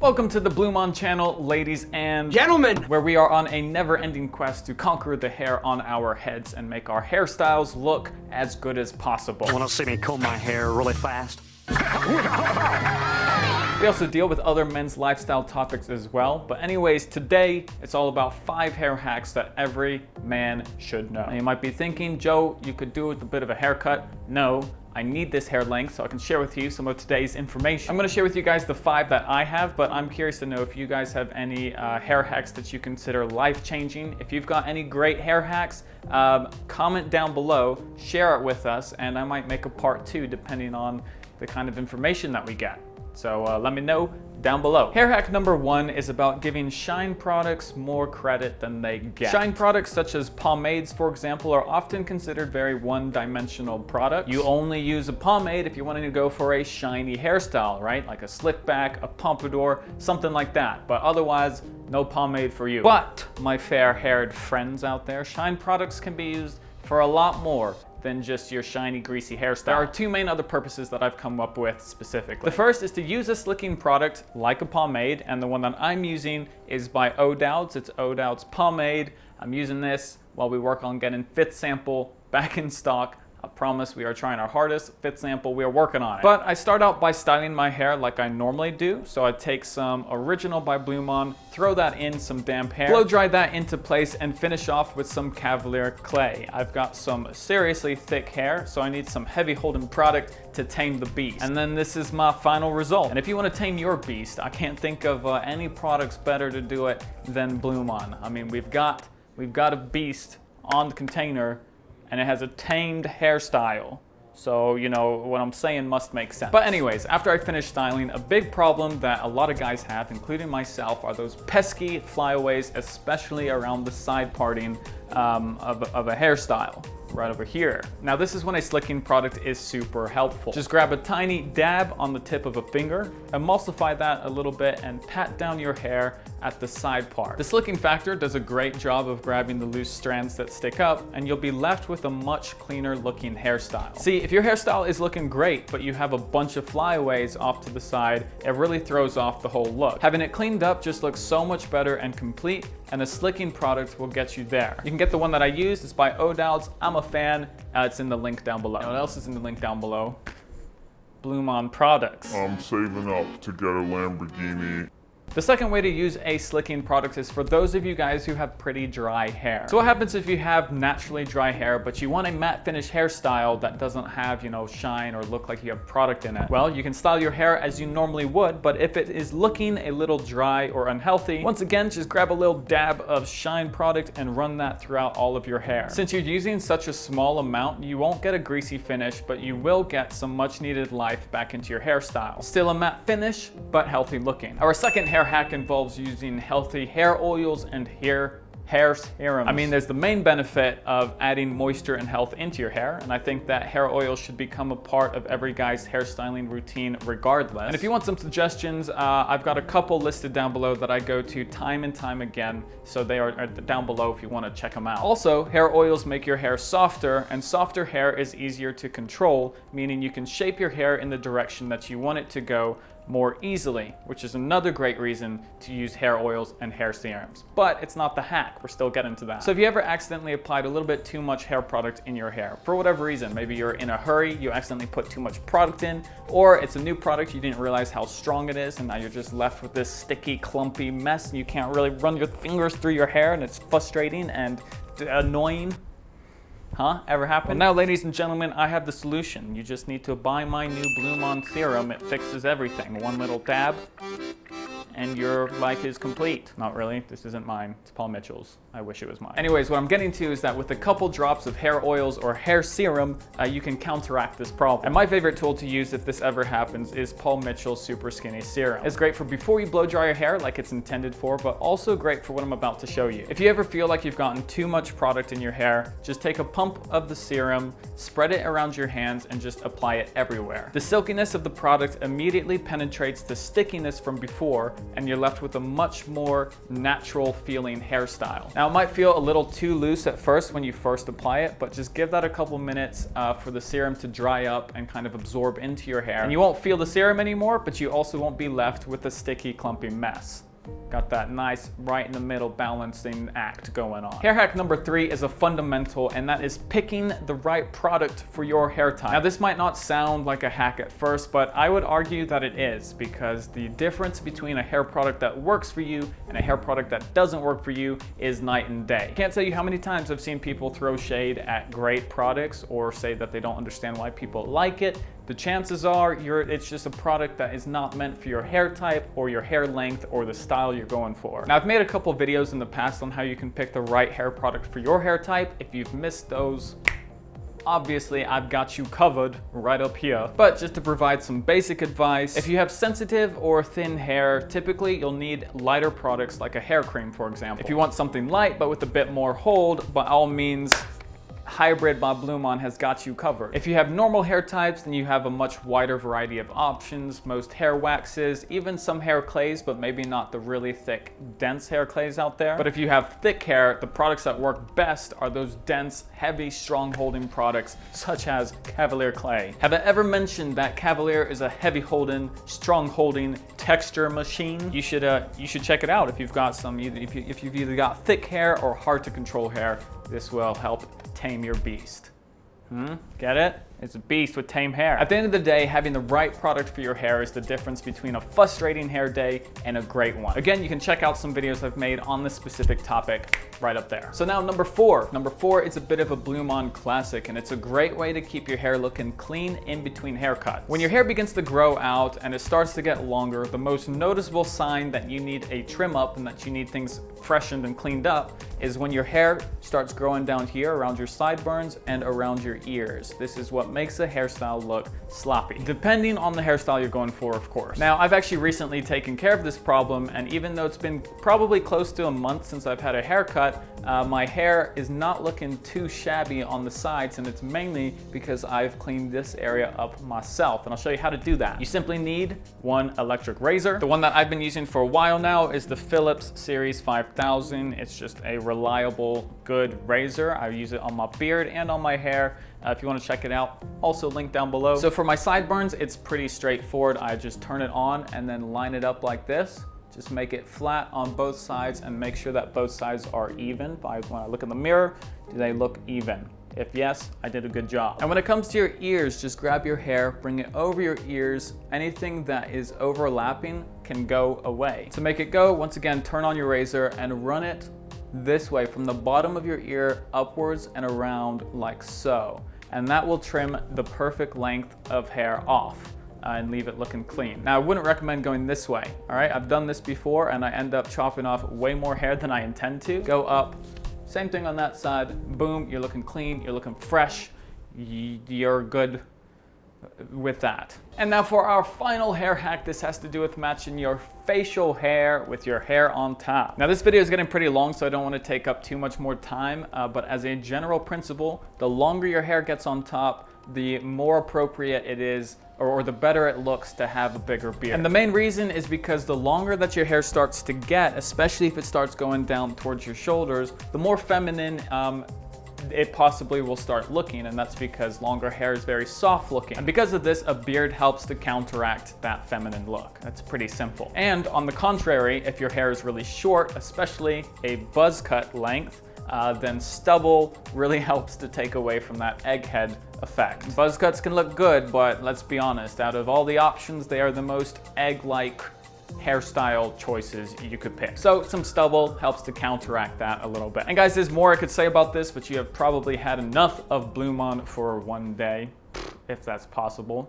Welcome to the BluMaan channel, ladies and gentlemen, where we are on a never-ending quest to conquer the hair on our heads and make our hairstyles look as good as possible. Want to see me comb my hair really fast? We also deal with other men's lifestyle topics as well, but anyways, today it's all about 5 hair hacks that every man should know. Now you might be thinking, Joe, you could do it with a bit of a haircut. No, I need this hair length so I can share with you some of today's information. I'm going to share with you guys the 5 that I have, but I'm curious to know if you guys have any hair hacks that you consider life-changing. If you've got any great hair hacks, comment down below, share it with us, and I might make a part 2 depending on the kind of information that we get. So let me know down below. Hair hack number 1 is about giving shine products more credit than they get. Shine products such as pomades, for example, are often considered very one-dimensional products. You only use a pomade if you want to go for a shiny hairstyle, right? Like a slick back, a pompadour, something like that. But otherwise, no pomade for you. But my fair-haired friends out there, shine products can be used for a lot more than just your shiny, greasy hairstyle. There are 2 main other purposes that I've come up with specifically. The first is to use a slicking product like a pomade, and the one that I'm using is by O'Dowd's. It's O'Dowd's pomade. I'm using this while we work on getting 5th sample back in stock. I promise we are trying our hardest. 5th sample, we are working on it. But I start out by styling my hair like I normally do. So I take some Original by BluMaan, throw that in some damp hair, blow dry that into place, and finish off with some Cavalier clay. I've got some seriously thick hair, so I need some heavy holding product to tame the beast. And then this is my final result. And if you want to tame your beast, I can't think of any products better to do it than BluMaan. I mean, we've got a beast on the container, and it has a tamed hairstyle. So, you know, what I'm saying must make sense. But anyways, after I finish styling, a big problem that a lot of guys have, including myself, are those pesky flyaways, especially around the side parting of a hairstyle. Right over here. Now this is when a slicking product is super helpful. Just grab a tiny dab on the tip of a finger, emulsify that a little bit, and pat down your hair at the side part. The slicking factor does a great job of grabbing the loose strands that stick up, and you'll be left with a much cleaner looking hairstyle. See, if your hairstyle is looking great, but you have a bunch of flyaways off to the side, it really throws off the whole look. Having it cleaned up just looks so much better and complete, and a slicking product will get you there. You can get the one that I used. It's by O'Dowd's. I'm a fan. It's in the link down below. What else is in the link down below? BluMaan products. I'm saving up to get a Lamborghini. The second way to use a slicking product is for those of you guys who have pretty dry hair. So what happens if you have naturally dry hair, but you want a matte finish hairstyle that doesn't have, you know, shine or look like you have product in it? Well, you can style your hair as you normally would, but if it is looking a little dry or unhealthy, once again, just grab a little dab of shine product and run that throughout all of your hair. Since you're using such a small amount, you won't get a greasy finish, but you will get some much needed life back into your hairstyle. Still a matte finish, but healthy looking. Our second hair hack involves using healthy hair oils and hair serums. I mean, there's the main benefit of adding moisture and health into your hair, and I think that hair oil should become a part of every guy's hairstyling routine regardless. And if you want some suggestions, I've got a couple listed down below that I go to time and time again, so they are down below if you want to check them out. Also, hair oils make your hair softer, and softer hair is easier to control, meaning you can shape your hair in the direction that you want it to go more easily, which is another great reason to use hair oils and hair serums. But it's not the hack, we're still getting to that. So if you ever accidentally applied a little bit too much hair product in your hair, for whatever reason, maybe you're in a hurry, you accidentally put too much product in, or it's a new product, you didn't realize how strong it is, and now you're just left with this sticky, clumpy mess, and you can't really run your fingers through your hair, and it's frustrating and annoying. Huh? Ever happened? Well, now, ladies and gentlemen, I have the solution. You just need to buy my new BluMaan serum. It fixes everything. One little dab, and your life is complete. Not really. This isn't mine. It's Paul Mitchell's. I wish it was mine. Anyways, what I'm getting to is that with a couple drops of hair oils or hair serum, you can counteract this problem. And my favorite tool to use if this ever happens is Paul Mitchell's Super Skinny Serum. It's great for before you blow dry your hair like it's intended for, but also great for what I'm about to show you. If you ever feel like you've gotten too much product in your hair, just take a pump of the serum, spread it around your hands, and just apply it everywhere. The silkiness of the product immediately penetrates the stickiness from before, and you're left with a much more natural feeling hairstyle. Now, it might feel a little too loose at first when you first apply it, but just give that a couple minutes for the serum to dry up and kind of absorb into your hair. And you won't feel the serum anymore, but you also won't be left with a sticky, clumpy mess. Got that nice right in the middle balancing act going on. Hair hack number 3 is a fundamental, and that is picking the right product for your hair type. Now, this might not sound like a hack at first, but I would argue that it is, because the difference between a hair product that works for you and a hair product that doesn't work for you is night and day. I can't tell you how many times I've seen people throw shade at great products or say that they don't understand why people like it. The chances are it's just a product that is not meant for your hair type or your hair length or the style you're going for. Now, I've made a couple videos in the past on how you can pick the right hair product for your hair type. If you've missed those, obviously I've got you covered right up here. But just to provide some basic advice, if you have sensitive or thin hair, typically you'll need lighter products like a hair cream, for example. If you want something light but with a bit more hold, by all means, Hybrid by BluMaan has got you covered. If you have normal hair types, then you have a much wider variety of options, most hair waxes, even some hair clays, but maybe not the really thick, dense hair clays out there. But if you have thick hair, the products that work best are those dense, heavy, strong holding products, such as Cavalier Clay. Have I ever mentioned that Cavalier is a heavy holding, strong holding texture machine? You should check it out if you've got some, if you've either got thick hair or hard to control hair. This will help tame your beast. Get it? It's a beast with tame hair. At the end of the day, having the right product for your hair is the difference between a frustrating hair day and a great one. Again, you can check out some videos I've made on this specific topic right up there. So now number 4. Number 4 is a bit of a BluMaan classic, and it's a great way to keep your hair looking clean in between haircuts. When your hair begins to grow out and it starts to get longer, the most noticeable sign that you need a trim up and that you need things freshened and cleaned up is when your hair starts growing down here around your sideburns and around your ears. This is what makes a hairstyle look sloppy, depending on the hairstyle you're going for, of course. Now, I've actually recently taken care of this problem, and even though it's been probably close to a month since I've had a haircut, my hair is not looking too shabby on the sides, and it's mainly because I've cleaned this area up myself, and I'll show you how to do that. You simply need one electric razor. The one that I've been using for a while now is the Philips Series 5000. It's just a reliable, good razor. I use it on my beard and on my hair. If you want to check it out, also link down below. So for my sideburns, it's pretty straightforward. I just turn it on and then line it up like this. Just make it flat on both sides and make sure that both sides are even. When I look in the mirror, do they look even? If yes, I did a good job. And when it comes to your ears, just grab your hair, bring it over your ears. Anything that is overlapping can go away. To make it go, once again, turn on your razor and run it this way from the bottom of your ear upwards and around like so. And that will trim the perfect length of hair off and leave it looking clean. Now, I wouldn't recommend going this way, all right? I've done this before and I end up chopping off way more hair than I intend to. Go up, same thing on that side, boom, you're looking clean, you're looking fresh, you're good with that. And now for our final hair hack, this has to do with matching your facial hair with your hair on top. Now this video is getting pretty long, so I don't want to take up too much more time, but as a general principle, the longer your hair gets on top, the more appropriate it is, or the better it looks to have a bigger beard. And the main reason is because the longer that your hair starts to get, especially if it starts going down towards your shoulders, the more feminine it possibly will start looking, and that's because longer hair is very soft looking. And because of this, a beard helps to counteract that feminine look. That's pretty simple. And on the contrary, if your hair is really short, especially a buzz cut length, then stubble really helps to take away from that egghead effect. Buzz cuts can look good, but let's be honest, out of all the options, they are the most egg-like hairstyle choices you could pick. So some stubble helps to counteract that a little bit. And guys, there's more I could say about this, but you have probably had enough of BluMaan for one day, if that's possible.